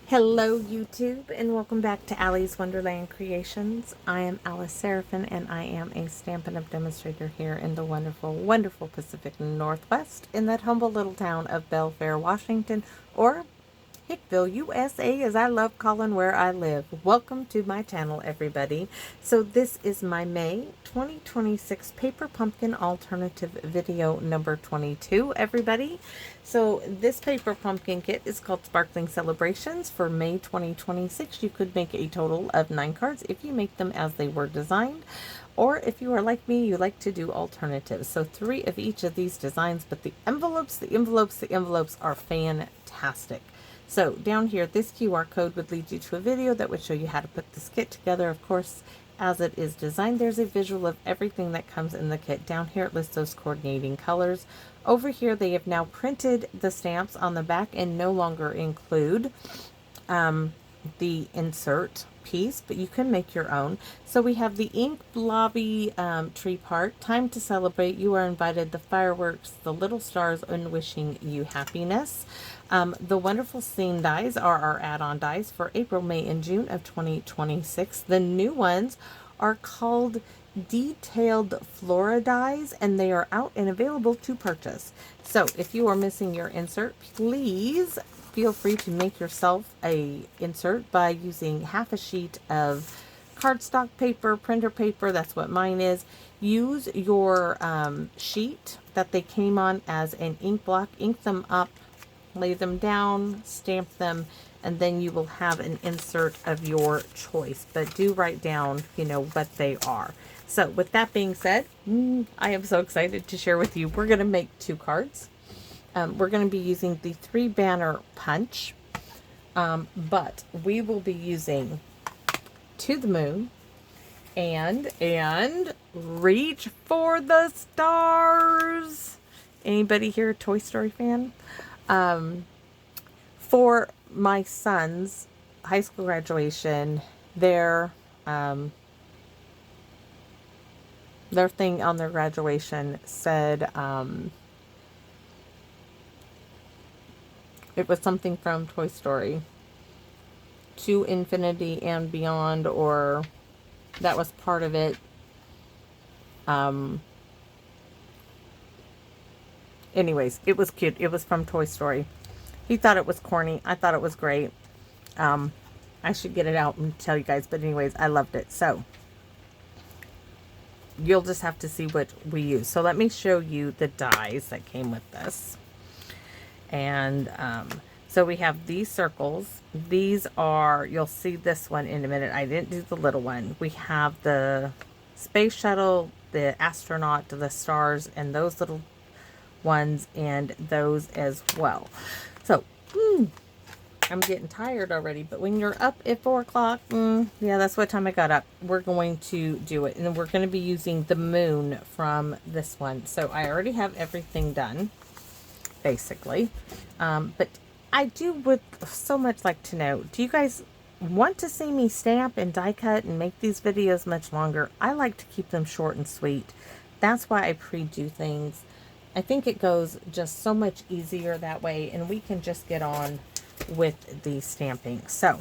Hello YouTube and welcome back to Allie's Wonderland Creations. I am Alice Seraphin and I am a Stampin' Up! Demonstrator here in the wonderful, wonderful Pacific Northwest in that humble little town of Belfair, Washington, or Hickville, USA, as I love calling where I live. Welcome to my channel, everybody. So this is my May 2026 Paper Pumpkin Alternative video number 22, everybody. So this Paper Pumpkin kit is called Sparkling Celebrations for May 2026. You could make a total of 9 cards if you make them as they were designed. Or if you are like me, you like to do alternatives. So 3 of each of these designs, but the envelopes are fantastic. So down here, this QR code would lead you to a video that would show you how to put this kit together. Of course, as it is designed, there's a visual of everything that comes in the kit. Down here, it lists those coordinating colors. Over here, they have now printed the stamps on the back and no longer include the insert piece, but you can make your own. So we have the ink blobby tree part, time to celebrate, you are invited, the fireworks, the little stars, and wishing you happiness. The wonderful scene dies are our add-on dies for April, May, and June of 2026. The new ones are called Detailed Flora dies, and they are out and available to purchase. So if you are missing your insert, please feel free to make yourself a insert by using half a sheet of cardstock paper, printer paper. That's what mine is. Use your sheet that they came on as an ink block, ink them up, lay them down, stamp them, and then you will have an insert of your choice. But do write down, what they are. So with that being said, I am so excited to share with you. We're going to make 2 cards. We're going to be using the 3 banner punch, but we will be using To the Moon and Reach for the Stars. Anybody here a Toy Story fan? For my son's high school graduation, their thing on their graduation said, it was something from Toy Story, To Infinity and Beyond, or that was part of it. Anyways, it was cute. It was from Toy Story. He thought it was corny. I thought it was great. I should get it out and tell you guys. But anyways, I loved it. So you'll just have to see what we use. So let me show you the dies that came with this. And so we have these circles. These are, you'll see this one in a minute. I didn't do the little one. We have the space shuttle, the astronaut, the stars, and those little ones, and those as well. So I'm getting tired already, but when you're up at 4 o'clock, yeah, that's what time I got up. We're going to do it, and then we're going to be using the moon from this one. So I already have everything done, basically, but I would so much like to know, do you guys want to see me stamp and die cut and make these videos much longer? I like to keep them short and sweet. That's why I pre-do things. I think it goes just so much easier that way, and we can just get on with the stamping. So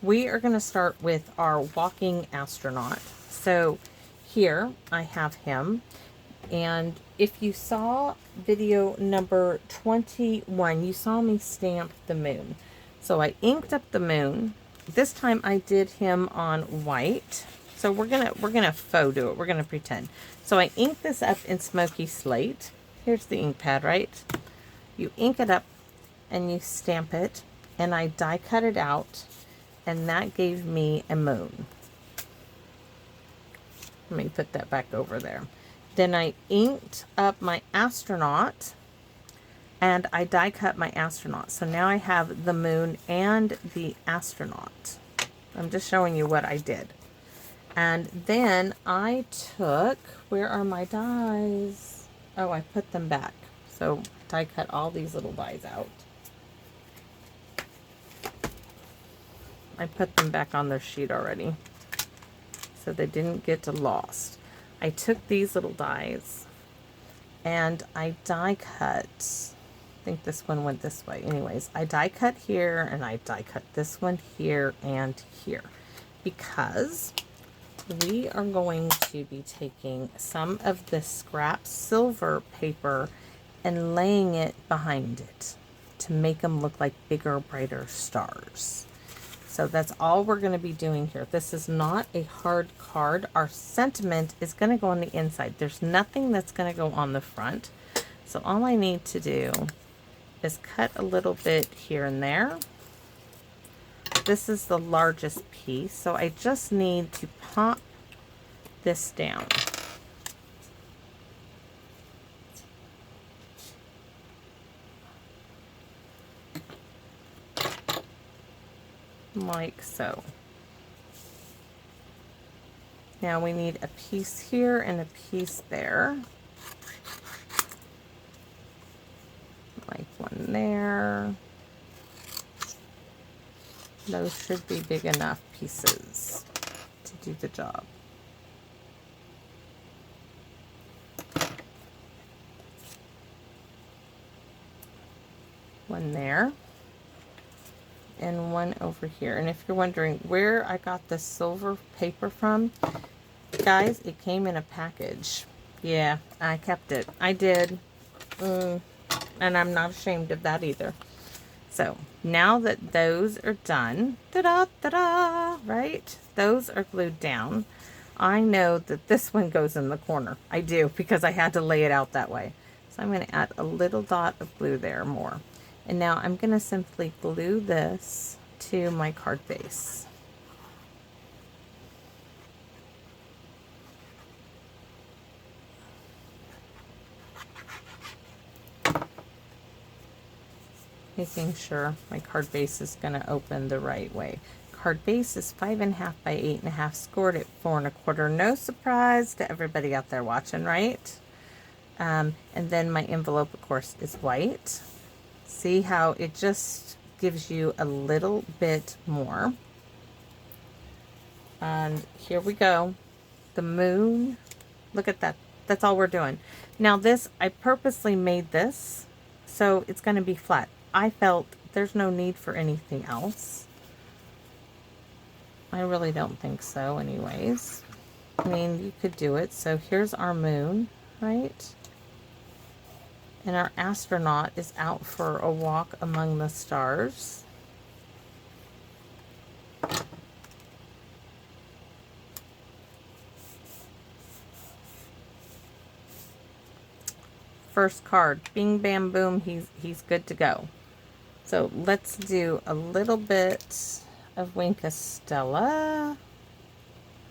we are going to start with our walking astronaut. So here I have him, and if you saw video number 21, you saw me stamp the moon. So I inked up the moon. This time I did him on white. So we're gonna faux do it. We're gonna pretend. So I inked this up in smoky slate. Here's the ink pad, right? You ink it up and you stamp it, and I die cut it out, and that gave me a moon. Let me put that back over there. Then I inked up my astronaut, and I die cut my astronaut. So now I have the moon and the astronaut. I'm just showing you what I did. And then I took, where are my dies? Oh, I put them back. So die cut all these little dies out. I put them back on their sheet already, so they didn't get lost. I took these little dies and I die cut think this one went this way. Anyways, I die cut here and I die cut this one here and here because we are going to be taking some of this scrap silver paper and laying it behind it to make them look like bigger, brighter stars. So that's all we're going to be doing here. This is not a hard card. Our sentiment is going to go on the inside. There's nothing that's going to go on the front. So all I need to do is cut a little bit here and there. This is the largest piece, so I just need to pop this down. Like so. Now we need a piece here and a piece there. Like one there. Those should be big enough pieces to do the job. One there. And one over here. And if you're wondering where I got this silver paper from, guys, it came in a package. Yeah, I kept it. I did. And I'm not ashamed of that either. So now that those are done, ta-da, ta-da, right? Those are glued down. I know that this one goes in the corner. I do, because I had to lay it out that way. So I'm going to add a little dot of glue there more. And now I'm going to simply glue this to my card base. Making sure my card base is going to open the right way. Card base is 5.5 by 8.5, scored at 4 1/4. No surprise to everybody out there watching, right? And then my envelope, of course, is white. See how it just gives you a little bit more. And here we go. The moon. Look at that. That's all we're doing. Now this, I purposely made this so it's going to be flat. I felt there's no need for anything else. I really don't think so anyways. I mean, you could do it. So here's our moon, right? And our astronaut is out for a walk among the stars. First card, bing, bam, boom, he's good to go. So let's do a little bit of Winka Stella,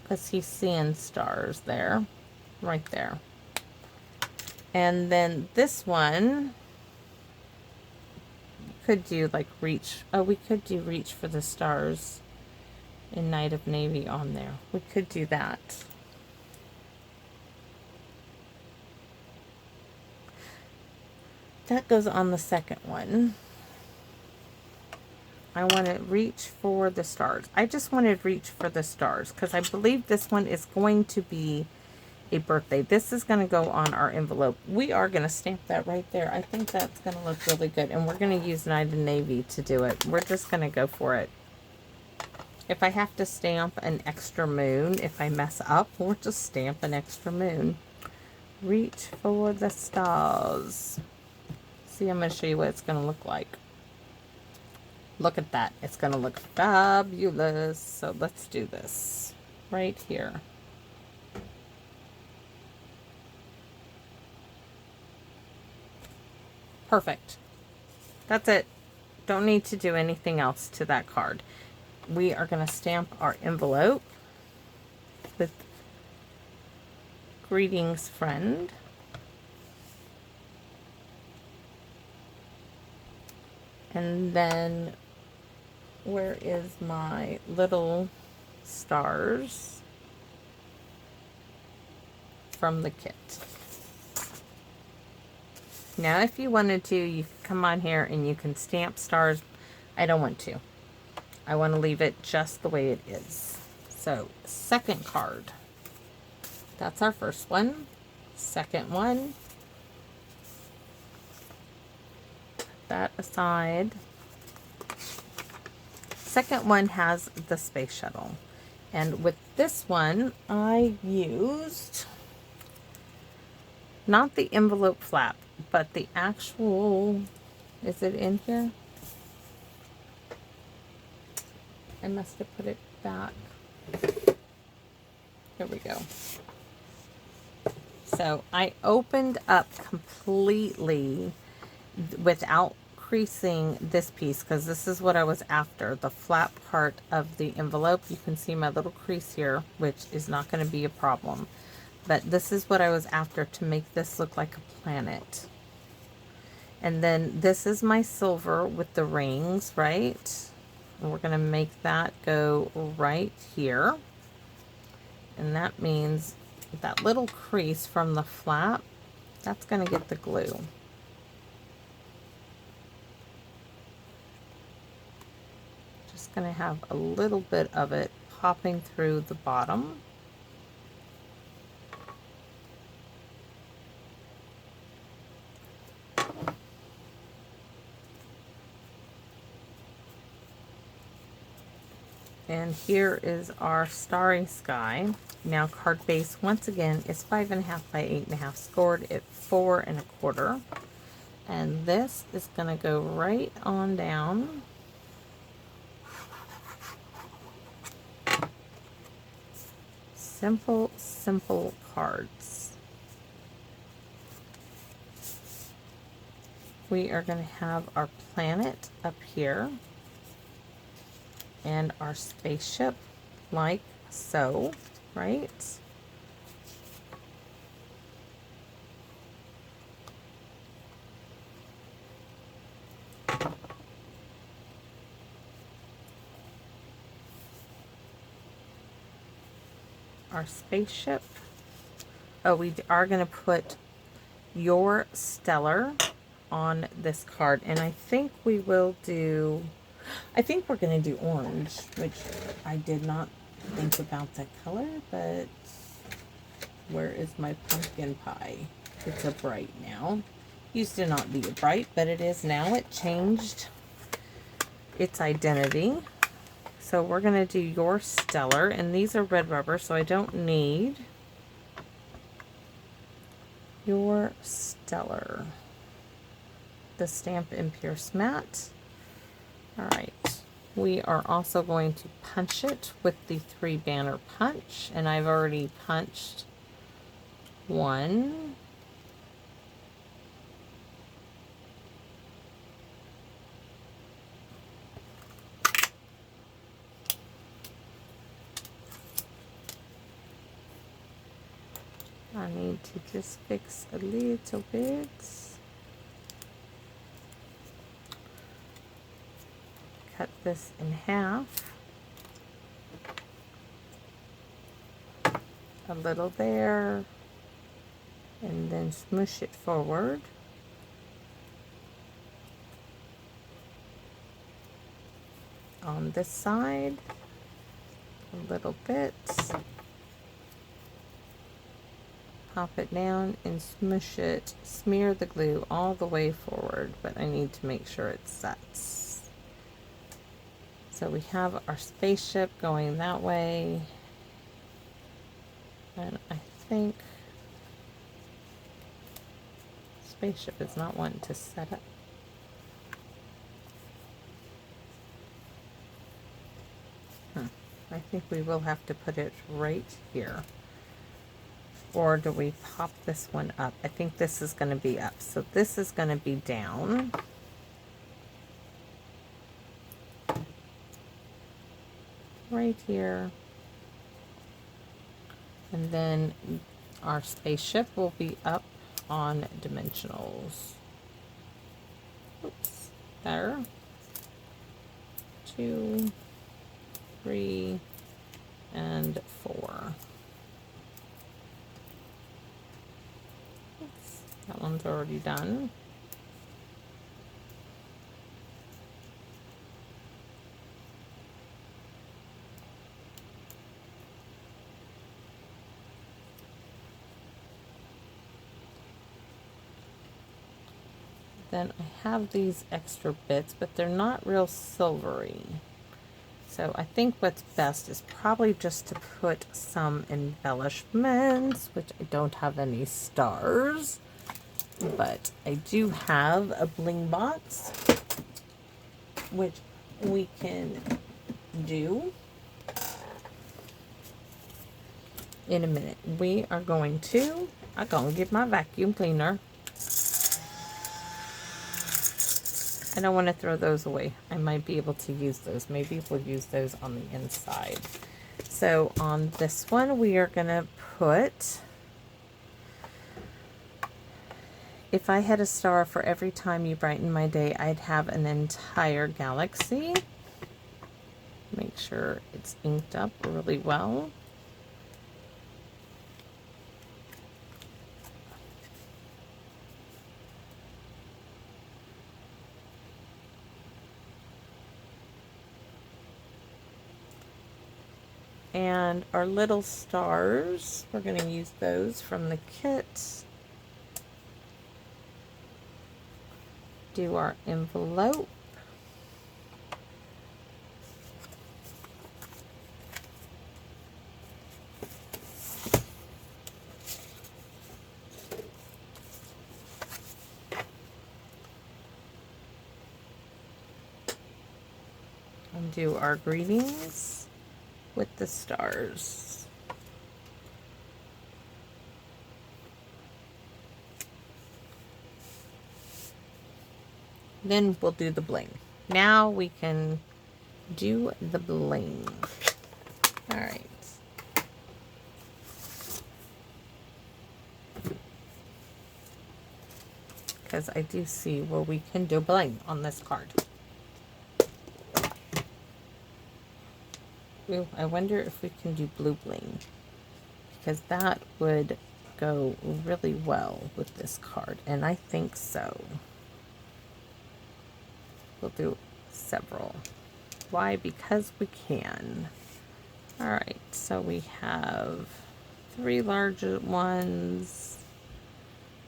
because he's seeing stars there, right there. And then this one could do like reach. Oh, we could do reach for the stars in Night of Navy on there. We could do that. That goes on the second one. I want to reach for the stars. I just wanted reach for the stars because I believe this one is going to be a birthday. This is going to go on our envelope. We are going to stamp that right there. I think that's going to look really good. And we're going to use Night of Navy to do it. We're just going to go for it. If I have to stamp an extra moon, if I mess up, we'll just stamp an extra moon. Reach for the stars. See, I'm going to show you what it's going to look like. Look at that. It's going to look fabulous. So let's do this right here. Perfect. That's it. Don't need to do anything else to that card. We are going to stamp our envelope with greetings, friend. And then where is my little stars from the kit? Now, if you wanted to, you can come on here and you can stamp stars. I don't want to. I want to leave it just the way it is. So, second card. That's our first one. Second one. that aside. Second one has the space shuttle. And with this one, I used not the envelope flap, but the actual, is it in here? I must have put it back. Here we go. So I opened up completely without creasing this piece, because this is what I was after, the flat part of the envelope. You can see my little crease here, which is not going to be a problem. But this is what I was after to make this look like a planet. And then this is my silver with the rings, right? And we're going to make that go right here. And that means that little crease from the flap, that's going to get the glue. Just going to have a little bit of it popping through the bottom. And here is our starry sky. Now card base, once again, is 5.5 by 8.5, scored at 4 1/4. And this is going to go right on down. Simple, simple cards. We are going to have our planet up here and our spaceship like so, right? Our spaceship. Oh, we are going to put your stellar on this card, and I think we will do, I think we're going to do orange, which I did not think about that color, but where is my pumpkin pie? It's a bright now. Used to not be a bright, but it is now. It changed its identity. So we're going to do your stellar, and these are red rubber, so I don't need your stellar. The Stampin' Pierce Matte. All right. We are also going to punch it with the 3 banner punch, and I've already punched one. I need to just fix a little bit. Cut this in half. A little there. And then smoosh it forward. On this side. A little bit. Pop it down and smoosh it. Smear the glue all the way forward, but I need to make sure it sets. So we have our spaceship going that way. And I think spaceship is not wanting to set up. I think we will have to put it right here. Or do we pop this one up? I think this is going to be up. So this is going to be down. Right here. And then our spaceship will be up on dimensionals. Oops. There. 2, 3, and 4. That one's already done. Then I have these extra bits, but they're not real silvery. So I think what's best is probably just to put some embellishments, which I don't have any stars, but I do have a bling box, which we can do in a minute. I'm going to get my vacuum cleaner. I don't want to throw those away. I might be able to use those. Maybe we'll use those on the inside. So on this one, we are going to put, if I had a star for every time you brighten my day, I'd have an entire galaxy. Make sure it's inked up really well. And our little stars, we're going to use those from the kit. Do our envelope. And do our greetings with the stars. Then we'll do the bling. Now we can do the bling. All right. Because I do see where we can do bling on this card. Ooh, I wonder if we can do blue bling, because that would go really well with this card, and I think so. We'll do several. Why? Because we can. All right, so we have 3 large ones,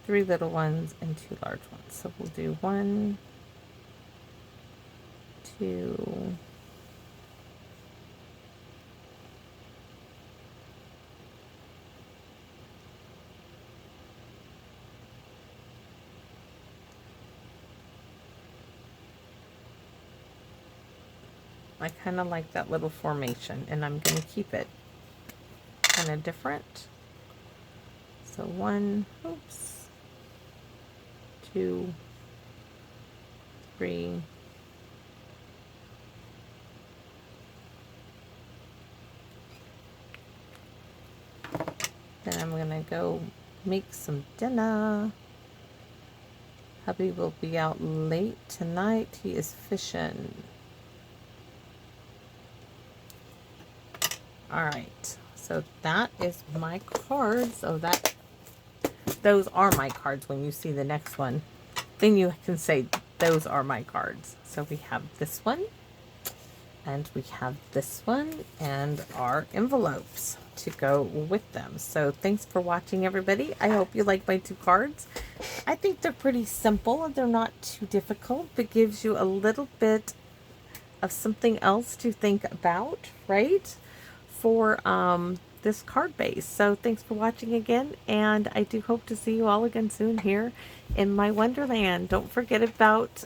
3 little ones, and 2 large ones. So we'll do 1, 2, I kind of like that little formation, and I'm going to keep it kind of different. So 1, oops, 2, 3, then I'm going to go make some dinner. Hubby will be out late tonight. He is fishing. All right, so that is my cards. So those are my cards. When you see the next one, then you can say those are my cards. So we have this one, and we have this one, and our envelopes to go with them. So thanks for watching, everybody. I hope you like my 2 cards. I think they're pretty simple. They're not too difficult, but gives you a little bit of something else to think about, right? For this card base. So thanks for watching again, and I do hope to see you all again soon here in my Wonderland. Don't forget about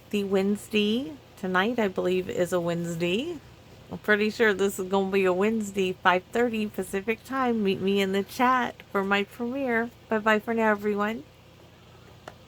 the Wednesday tonight. I believe is a Wednesday. I'm pretty sure this is going to be a Wednesday, 5:30 Pacific time. Meet me in the chat for my premiere. Bye bye for now, everyone.